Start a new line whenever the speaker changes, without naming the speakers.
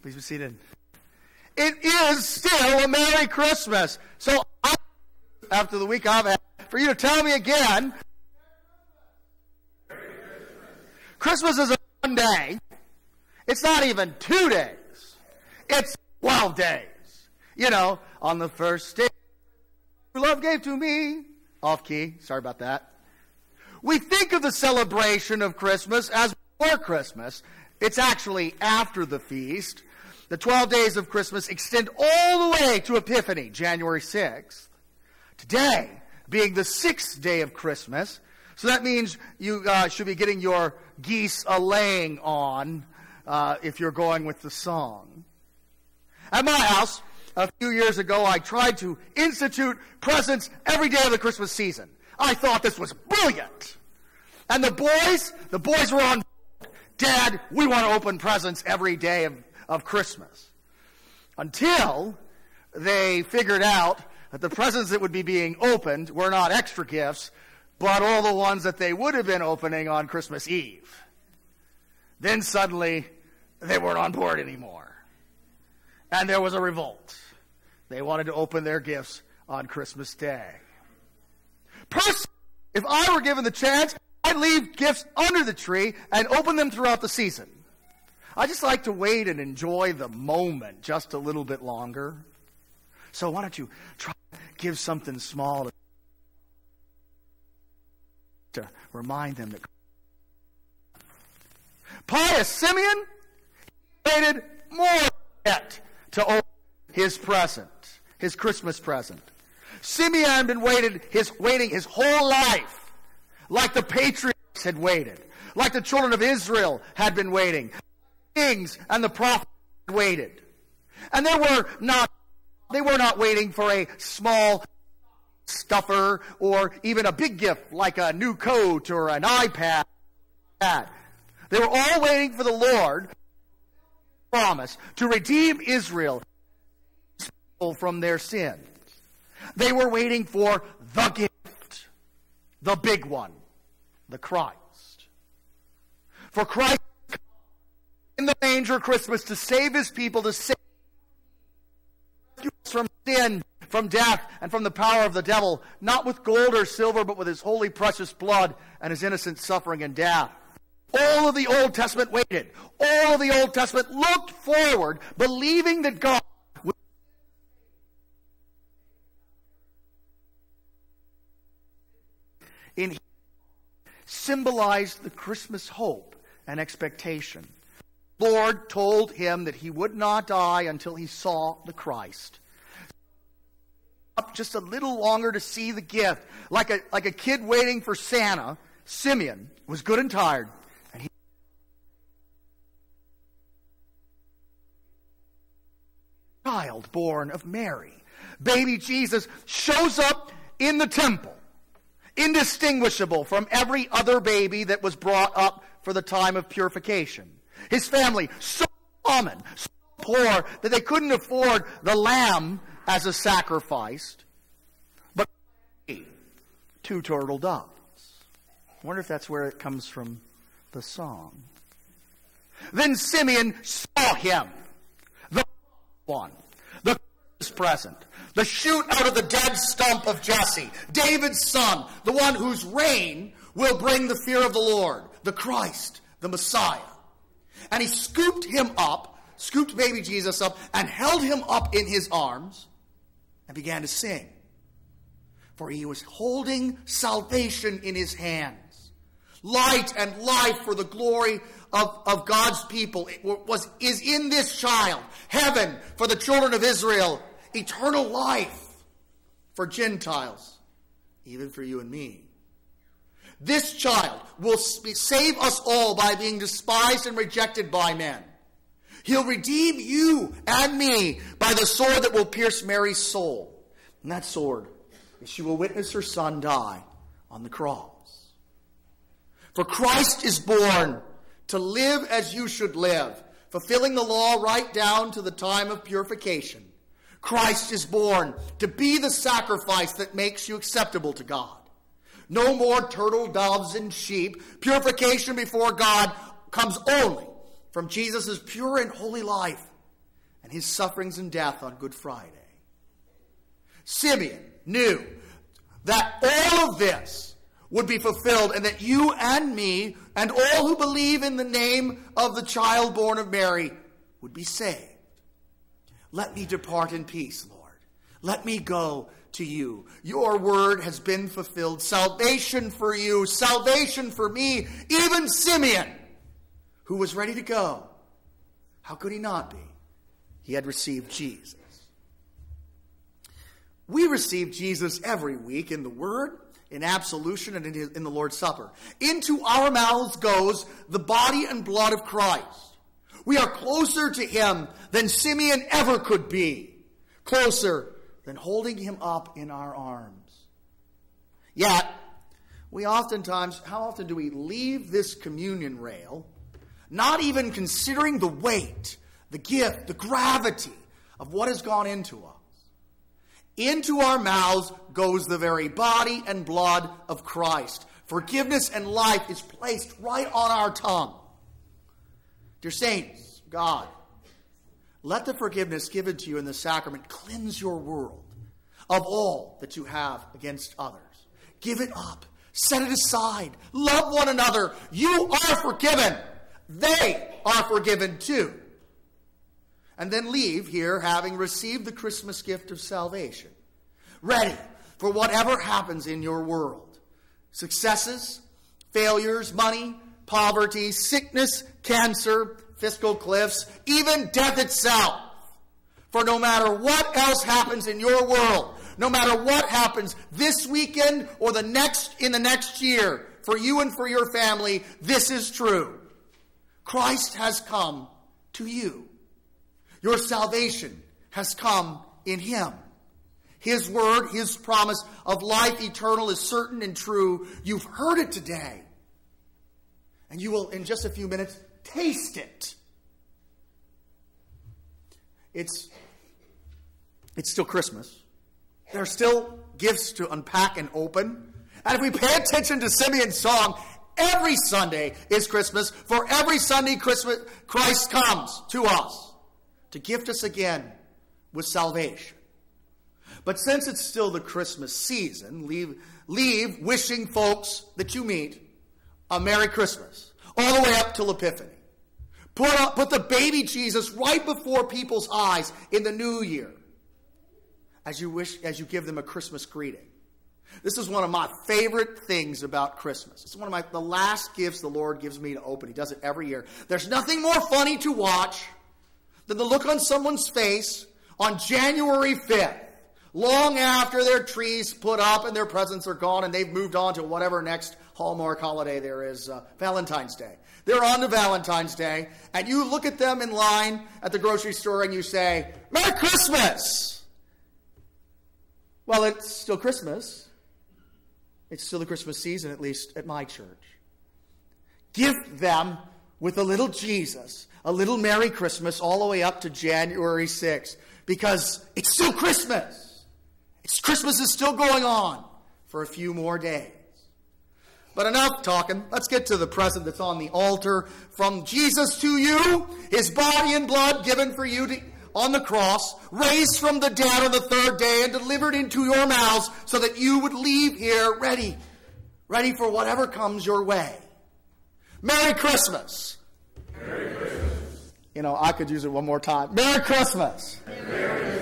Please be seated. It is still a Merry Christmas. So after the week I've had, for you to tell me again, Christmas is a one day. It's not even 2 days. It's 12 days. You know, on the first day, love gave to me. Off key. Sorry about that. We think of the celebration of Christmas as before Christmas. It's actually after the feast. The 12 days of Christmas extend all the way to Epiphany, January 6th. Today, being the 6th day of Christmas, so that means you should be getting your geese a-laying on if you're going with the song. At my house, a few years ago, I tried to institute presents every day of the Christmas season. I thought this was brilliant. And the boys were on board. Dad, we want to open presents every day of Christmas. Until they figured out that the presents that would be being opened were not extra gifts, but all the ones that they would have been opening on Christmas Eve. Then suddenly, they weren't on board anymore. And there was a revolt. They wanted to open their gifts on Christmas Day. Personally, if I were given the chance, I'd leave gifts under the tree and open them throughout the season. I just like to wait and enjoy the moment just a little bit longer. So why don't you try to give something small to remind them that Pius Simeon waited more yet to open his present, his Christmas present. Simeon had been waiting his whole life, like the patriarchs had waited, like the children of Israel had been waiting, kings and the prophets had waited. And they were not waiting for a small stuffer or even a big gift like a new coat or an iPad. They were all waiting for the Lord promise to redeem Israel from their sins. They were waiting for the gift, the big one, the Christ. For Christ in the manger Christmas to save his people, to save us from sin, from death, and from the power of the devil, not with gold or silver, but with his holy precious blood and his innocent suffering and death. All of the Old Testament waited. All of the Old Testament looked forward, believing that God would symbolized the Christmas hope and expectation. The Lord told him that he would not die until he saw the Christ. Up just a little longer to see the gift. Like a kid waiting for Santa, Simeon was good and tired. Child born of Mary. Baby Jesus shows up in the temple, indistinguishable from every other baby that was brought up for the time of purification. His family, so common, so poor, that they couldn't afford the lamb as a sacrifice, but 2 turtle doves. I wonder if that's where it comes from, the song. Then Simeon saw him, the one, the Christmas present, the shoot out of the dead stump of Jesse, David's son, the one whose reign will bring the fear of the Lord, the Christ, the Messiah. And he scooped baby Jesus up, and held him up in his arms, and began to sing. For he was holding salvation in his hands. Light and life for the glory of God's people is in this child. Heaven for the children of Israel. Eternal life for Gentiles. Even for you and me. This child will save us all by being despised and rejected by men. He'll redeem you and me by the sword that will pierce Mary's soul. And that sword is she will witness her son die on the cross. For Christ is born to live as you should live, fulfilling the law right down to the time of purification. Christ is born to be the sacrifice that makes you acceptable to God. No more turtle doves and sheep. Purification before God comes only from Jesus' pure and holy life and his sufferings and death on Good Friday. Simeon knew that all of this would be fulfilled and that you and me and all who believe in the name of the child born of Mary would be saved. Let me depart in peace, Lord. Let me go to you. Your word has been fulfilled. Salvation for you, salvation for me. Even Simeon, who was ready to go, how could he not be? He had received Jesus. We receive Jesus every week in the Word, in absolution, and in the Lord's Supper. Into our mouths goes the body and blood of Christ. We are closer to him than Simeon ever could be. Closer than holding him up in our arms. Yet, how often do we leave this communion rail, not even considering the weight, the gift, the gravity of what has gone into us? Into our mouths goes the very body and blood of Christ. Forgiveness and life is placed right on our tongue. Dear saints, God, let the forgiveness given to you in the sacrament cleanse your world of all that you have against others. Give it up. Set it aside. Love one another. You are forgiven. They are forgiven too. And then leave here having received the Christmas gift of salvation, ready for whatever happens in your world. Successes, failures, money, poverty, sickness, cancer, fiscal cliffs, even death itself. For no matter what else happens in your world, no matter what happens this weekend or in the next year, for you and for your family, this is true. Christ has come to you. Your salvation has come in him. His word, his promise of life eternal is certain and true. You've heard it today. And you will, in just a few minutes, taste it. It's still Christmas. There are still gifts to unpack and open. And if we pay attention to Simeon's song, every Sunday is Christmas. For every Sunday, Christ comes to us to gift us again with salvation. But since it's still the Christmas season, leave wishing folks that you meet a Merry Christmas, all the way up till Epiphany. Put the baby Jesus right before people's eyes in the new year as you give them a Christmas greeting. This is one of my favorite things about Christmas. It's one of the last gifts the Lord gives me to open. He does it every year. There's nothing more funny to watch than the look on someone's face on January 5th, long after their tree's put up and their presents are gone and they've moved on to whatever next Hallmark holiday there is, Valentine's Day. They're on to Valentine's Day, and you look at them in line at the grocery store and you say, Merry Christmas! Well, it's still Christmas. It's still the Christmas season, at least at my church. Gift them with a little Jesus, a little Merry Christmas all the way up to January 6th, because it's still Christmas. Christmas is still going on for a few more days. But enough talking. Let's get to the present that's on the altar. From Jesus to you, his body and blood given for you on the cross, raised from the dead on the third day and delivered into your mouths so that you would leave here ready for whatever comes your way. Merry Christmas.
Merry Christmas.
I could use it one more time. Merry Christmas.
Merry Christmas.